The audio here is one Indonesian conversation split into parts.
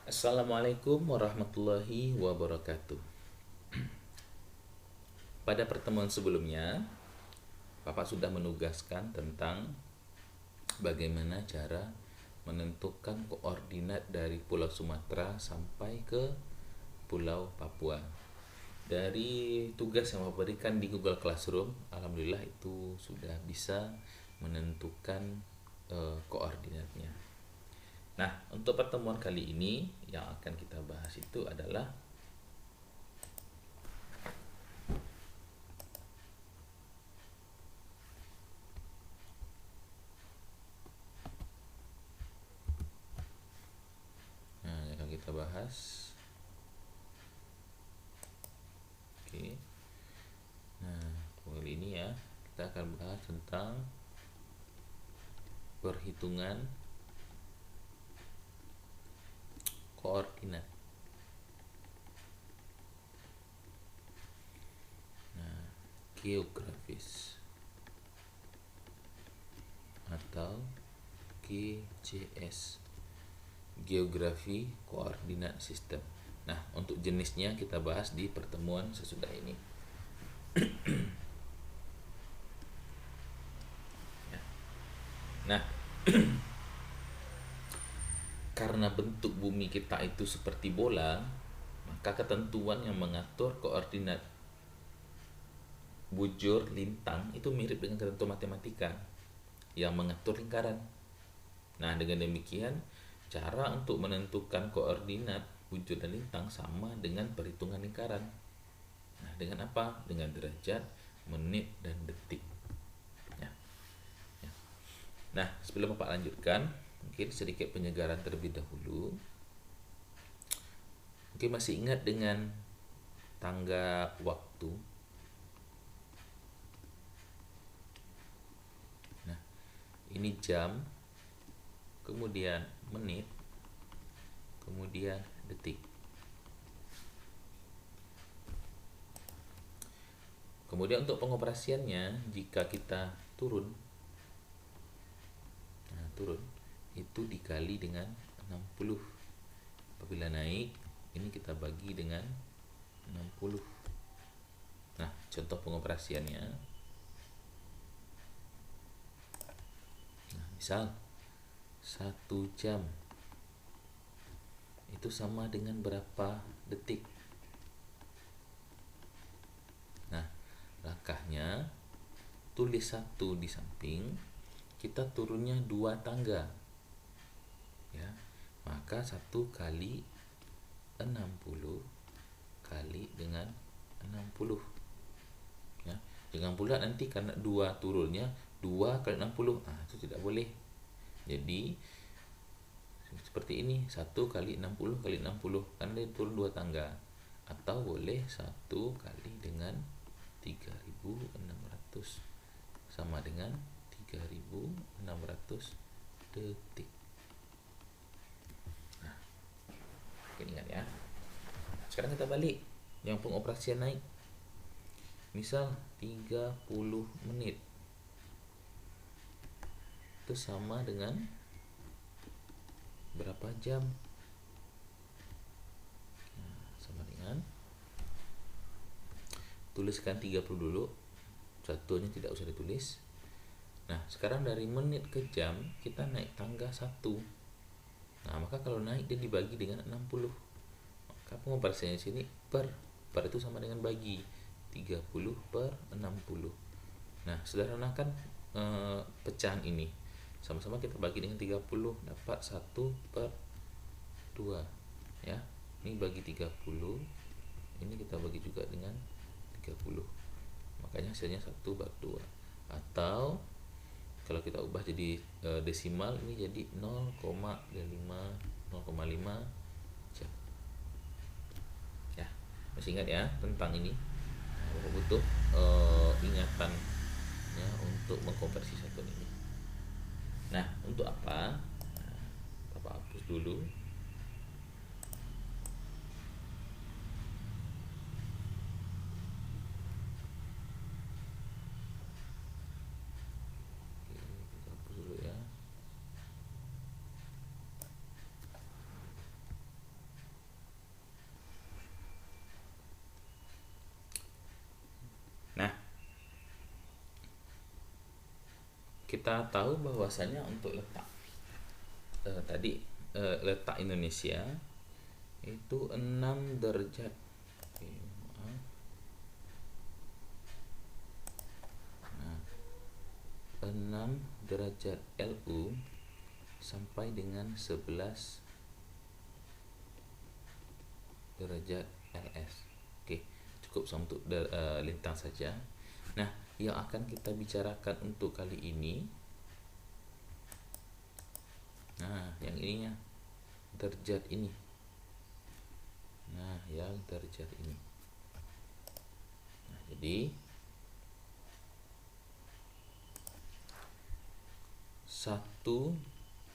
Assalamualaikum warahmatullahi wabarakatuh. Pada pertemuan sebelumnya, Bapak sudah menugaskan tentang bagaimana cara menentukan koordinat dari Pulau Sumatera sampai ke Pulau Papua. Dari tugas yang Bapak berikan di Google Classroom, alhamdulillah itu sudah bisa menentukan koordinatnya. Nah, untuk pertemuan kali ini yang akan kita bahas itu adalah yang akan kita bahas. Oke. Nah, kali ini ya kita akan bahas tentang perhitungan koordinat. Nah, geografis atau GCS, geografi koordinat sistem. Nah, untuk jenisnya kita bahas di pertemuan sesudah ini. Nah, karena bentuk bumi kita itu seperti bola, maka ketentuan yang mengatur koordinat bujur lintang itu mirip dengan ketentuan matematika yang mengatur lingkaran. Nah, dengan demikian, cara untuk menentukan koordinat bujur dan lintang sama dengan perhitungan lingkaran. Nah, dengan apa? Dengan derajat, menit, dan detik. Ya. Ya. Nah, sebelum Bapak lanjutkan, mungkin sedikit penyegaran terlebih dahulu. Mungkin masih ingat dengan tangga waktu. Nah, ini jam, kemudian menit, kemudian detik. Kemudian untuk pengoperasiannya, jika kita turun, itu dikali dengan 60. Apabila naik, ini kita bagi dengan 60. Nah, contoh pengoperasiannya. Nah, misal 1 jam itu sama dengan berapa detik? Nah, langkahnya tulis 1 di samping, kita turunnya 2 tangga. Ya. Maka 1 kali 60 kali dengan 60. Ya. Jangan pula nanti karena 2 turunnya 2 kali 60. Itu tidak boleh. Jadi seperti ini, 1 kali 60 kali 60, karena dia turun 2 tangga. Atau boleh 1 kali dengan 3600 sama dengan 3600 detik. Nah, ingat ya. Sekarang kita balik yang pengoperasian naik. Misal 30 menit itu sama dengan berapa jam? Nah, sama dengan, tuliskan 30 dulu, satunya tidak usah ditulis. Nah, sekarang dari menit ke jam kita naik tangga 1. Nah, maka kalau naik dia dibagi dengan 60. Maka pengoperasiannya sini per itu sama dengan bagi 30 per 60. Nah, sederhanakan pecahan ini. Sama-sama kita bagi dengan 30, dapat 1 per 2. Ya. Ini bagi 30, ini kita bagi juga dengan 30. Makanya hasilnya 1 per 2. Atau kalau kita ubah jadi desimal, ini jadi 0,5 jam. Ya, masih ingat ya tentang ini? Nah, butuh ingatan ya untuk mengkonversi satu ini. Nah, untuk apa? Nah, Bapak hapus dulu. Kita hapus dulu ya. kita tahu bahwasanya untuk letak letak Indonesia itu 6 derajat. Oke, maaf. Nah, 6 derajat LU sampai dengan 11 derajat LS. Oke, cukup untuk lintang saja. Nah, yang akan kita bicarakan untuk kali ini, nah yang ininya derajat ini. Nah, yang derajat ini. Nah, jadi 1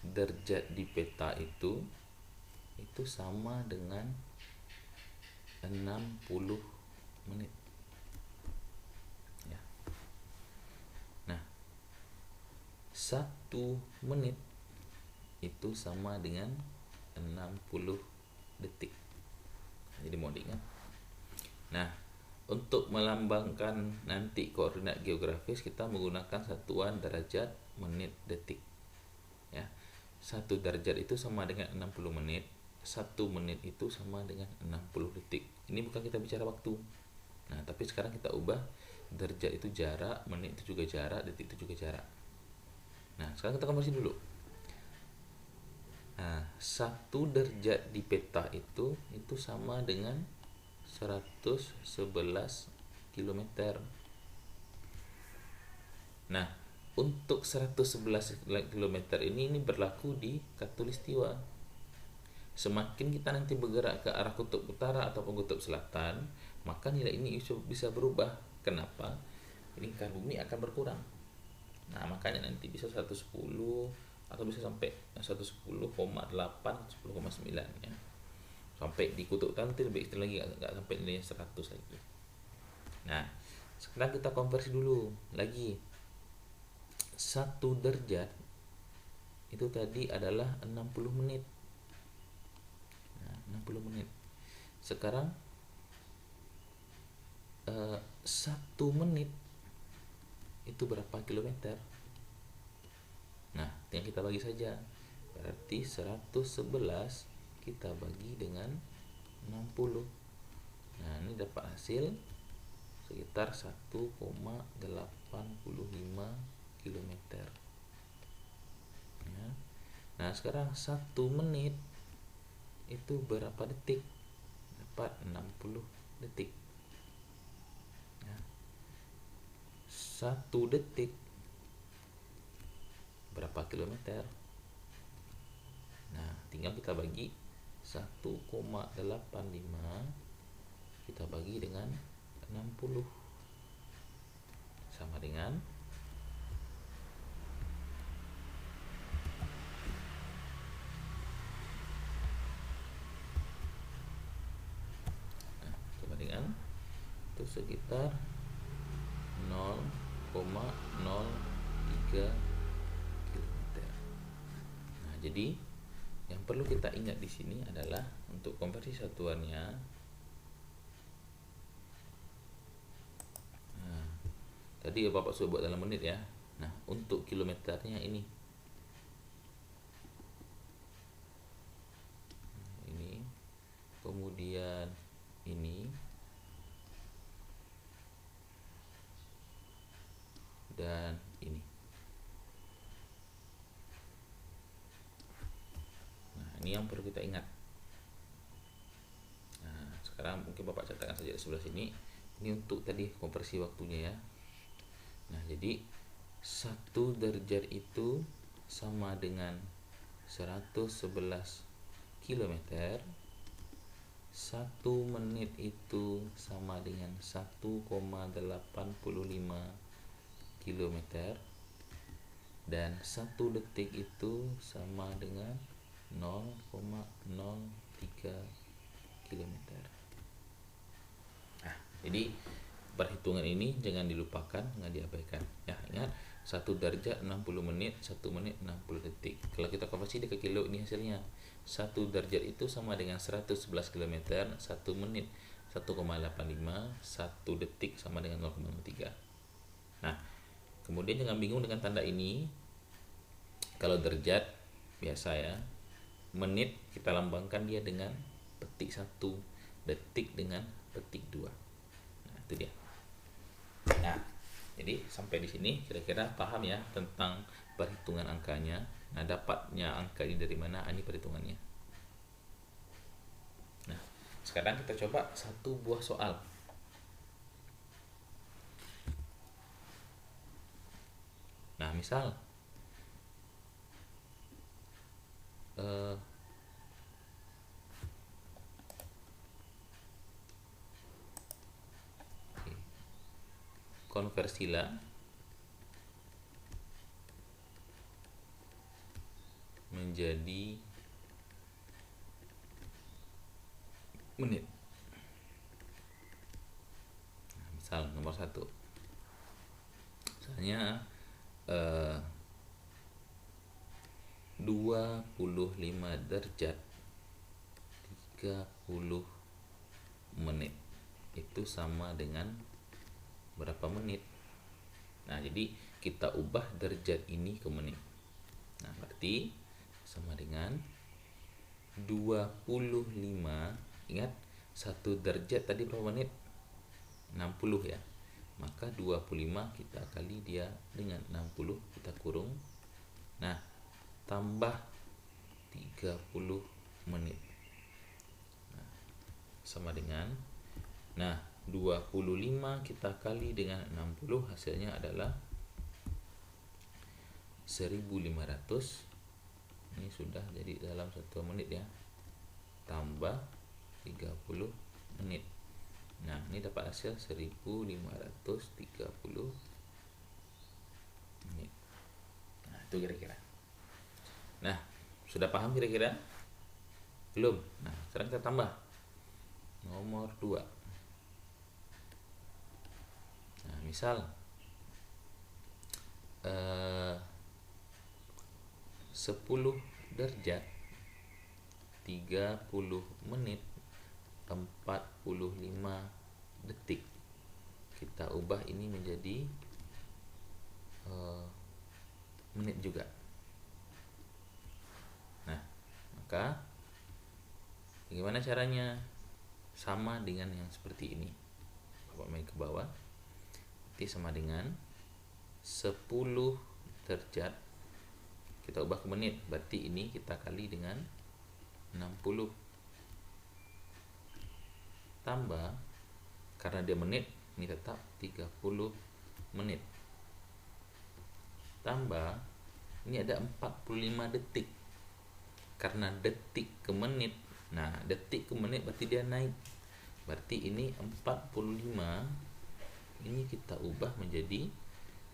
derajat di peta itu sama dengan 60 menit. Ya. Nah, 1 menit itu sama dengan 60 detik. Jadi mau diingat. Nah, untuk melambangkan nanti koordinat geografis kita menggunakan satuan derajat menit detik. Ya. 1 derajat itu sama dengan 60 menit. 1 menit itu sama dengan 60 detik. Ini bukan kita bicara waktu. Nah, tapi sekarang kita ubah derajat itu jarak, menit itu juga jarak, detik itu juga jarak. Nah, sekarang kita konversi dulu. Nah, 1 derajat di peta itu sama dengan 111 km. Nah, untuk 111 km ini berlaku di Khatulistiwa. Semakin kita nanti bergerak ke arah kutub utara ataupun kutub selatan, maka nilai ini bisa berubah. Kenapa? Lingkar bumi akan berkurang. Nah, makanya nanti bisa 110 atau bisa sampai 110,8, 10,9 ya. Sampai di kutub utara nanti lebih ekstrem lagi, nggak sampai nilainya 100 lagi. Nah, sekarang kita konversi dulu lagi. 1 derajat itu tadi adalah 60 menit. 60 menit. Sekarang 1 menit itu berapa kilometer? Nah, tinggal kita bagi saja. Berarti 111 kita bagi dengan 60. Nah, ini dapat hasil sekitar 1,85 kilometer. Ya. Nah, sekarang 1 menit itu berapa detik? Dapat 60 detik. Ya. 1 detik berapa kilometer? Nah, tinggal kita bagi 1,85 kita bagi dengan 60 sama dengan itu sekitar 0,03 km. Nah, jadi yang perlu kita ingat di sini adalah untuk konversi satuannya. Nah, tadi Bapak sudah buat dalam menit ya. Nah, untuk kilometernya ini. Ini. Kemudian ini. Dan ini. Nah, ini yang perlu kita ingat. Nah, sekarang mungkin Bapak catatkan saja di sebelah sini. Ini untuk tadi konversi waktunya ya. Nah, jadi 1 derajat itu sama dengan 111 km. 1 menit itu sama dengan 1,85 km, dan 1 detik itu sama dengan 0,03 km. Nah, jadi perhitungan ini jangan dilupakan, jangan diabaikan ya. Ingat, 1 derajat 60 menit, 1 menit 60 detik. Kalau kita konversi ke kilo, ini hasilnya 1 derajat itu sama dengan 111 km, 1 menit 1,85, 1 detik sama dengan 0,03. Nah, Kemudian jangan bingung dengan tanda ini. Kalau derajat biasa ya, menit kita lambangkan dia dengan petik 1, detik dengan petik 2. Nah, itu dia. Nah, jadi sampai di sini kira-kira paham ya tentang perhitungan angkanya. Nah, dapatnya angka ini dari mana? Ini perhitungannya. Nah, sekarang kita coba satu buah soal. Nah, misal konversilah menjadi menit. Nah, misal nomor 1, misalnya 25 derajat 30 menit itu sama dengan berapa menit. Nah, jadi kita ubah derajat ini ke menit. Nah, berarti sama dengan 25. Ingat, 1 derajat tadi berapa menit? 60 ya. Maka 25 kita kali dia dengan 60, kita kurung. Nah, tambah 30 menit. Nah, sama dengan 25 kita kali dengan 60, hasilnya adalah 1500. Ini sudah jadi dalam 1 menit ya. Tambah 30 menit. Nah, ini dapat hasil 1530 menit. Nah, itu kira-kira. Nah, sudah paham kira-kira? Belum? Nah, sekarang kita tambah nomor 2. Nah, misal 10 derajat 30 menit 45 detik. Kita ubah ini menjadi menit juga. Nah, maka bagaimana caranya? Sama dengan yang seperti ini. Bapak main ke bawah. Berarti sama dengan 10 derajat kita ubah ke menit. Berarti ini kita kali dengan 60. Tambah, karena dia menit, ini tetap 30 menit. Tambah, ini ada 45 detik. Karena detik ke menit. Nah, detik ke menit berarti dia naik. Berarti ini 45. Ini kita ubah menjadi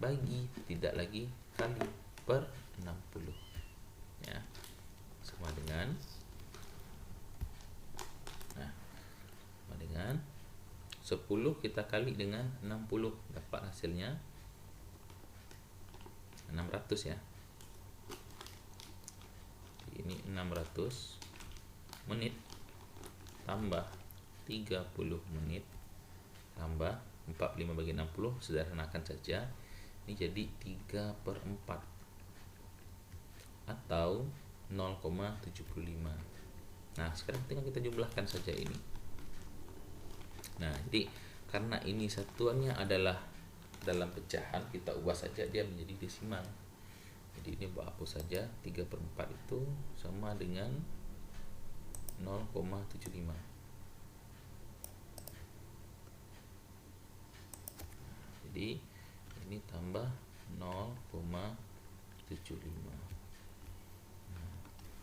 bagi, tidak lagi kali, per 60. Ya. Sama dengan 10 kita kali dengan 60, dapat hasilnya 600 ya. Ini 600 menit tambah 30 menit tambah 45 bagi 60, sederhanakan saja. Ini jadi 3/4 atau 0,75. Nah, sekarang tinggal kita jumlahkan saja ini. Nah, jadi karena ini satuannya adalah dalam pecahan, kita ubah saja dia menjadi desimal. Jadi ini hapus saja, 3/4 itu sama dengan 0,75. Jadi ini tambah 0,75.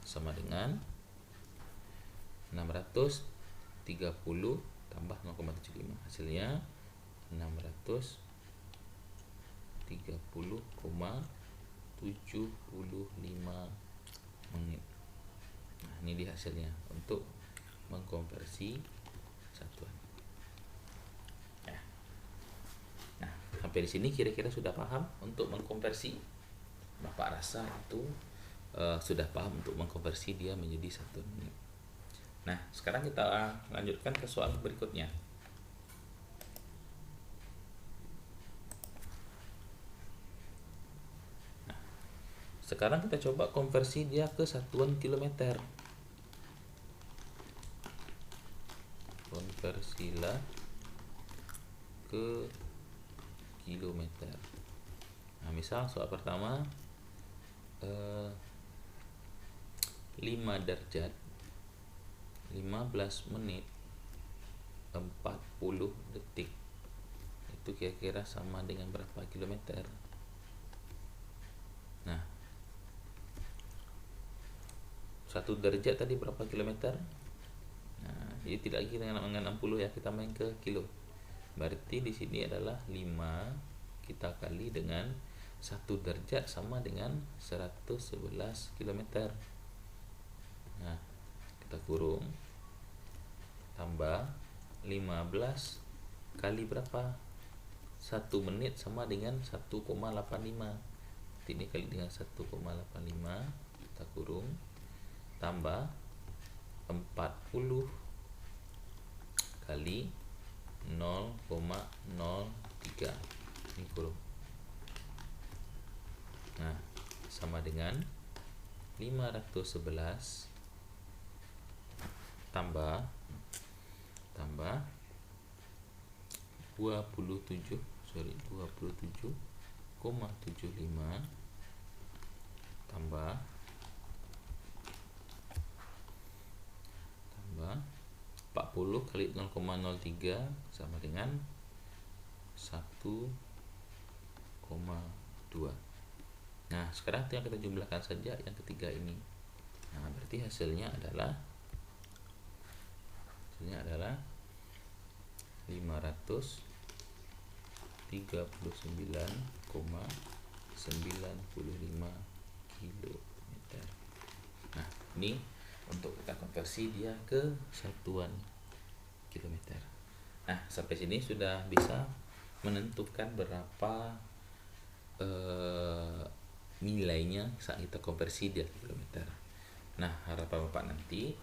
Sama dengan 630 tambah 0,75, hasilnya 630,75 menit. Nah, ini di hasilnya untuk mengkonversi satuan. Ya. Nah, sampai di sini kira-kira sudah paham untuk mengkonversi. Bapak rasa itu sudah paham untuk mengkonversi dia menjadi satuan menit. Nah, sekarang kita lanjutkan ke soal berikutnya. sekarang kita coba konversi dia ke satuan kilometer. Konversilah ke kilometer. Nah, misal soal pertama 5 derajat 15 menit 40 detik itu kira-kira sama dengan berapa kilometer? Nah, 1 derajat tadi berapa kilometer? Nah, jadi tidak lagi dengan 60 ya, kita main ke kilo. Berarti di sini adalah 5 kita kali dengan 1 derajat sama dengan 111 km. Nah, kita kurung tambah 15 kali berapa? 1 menit sama dengan 1,85. Ini kali dengan 1,85 kita kurung tambah 40 kali 0,03 ini kurung. Nah, sama dengan 511 tambah 27,75 tambah 40 kali 0,03 sama dengan 1,2. Nah, sekarang tinggal kita jumlahkan saja yang ketiga ini. Nah, berarti hasilnya adalah 539,95 kilometer. Nah, ini untuk kita konversi dia ke satuan kilometer. Nah, sampai sini sudah bisa menentukan berapa nilainya saat kita konversi dia ke kilometer. Nah, harapan Bapak nanti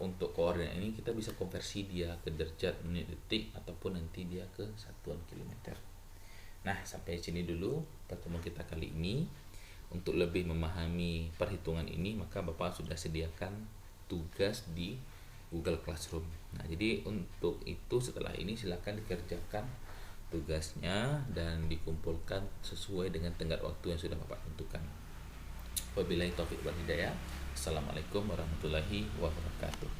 untuk koordinat ini kita bisa konversi dia ke derajat, menit, detik, ataupun nanti dia ke satuan kilometer. Nah, sampai sini dulu pertemuan kita kali ini. Untuk lebih memahami perhitungan ini, maka Bapak sudah sediakan tugas di Google Classroom. Nah, jadi untuk itu setelah ini silakan dikerjakan tugasnya dan dikumpulkan sesuai dengan tenggat waktu yang sudah Bapak tentukan. Wabillahi taufiq wal hidayah. Assalamualaikum warahmatullahi wabarakatuh.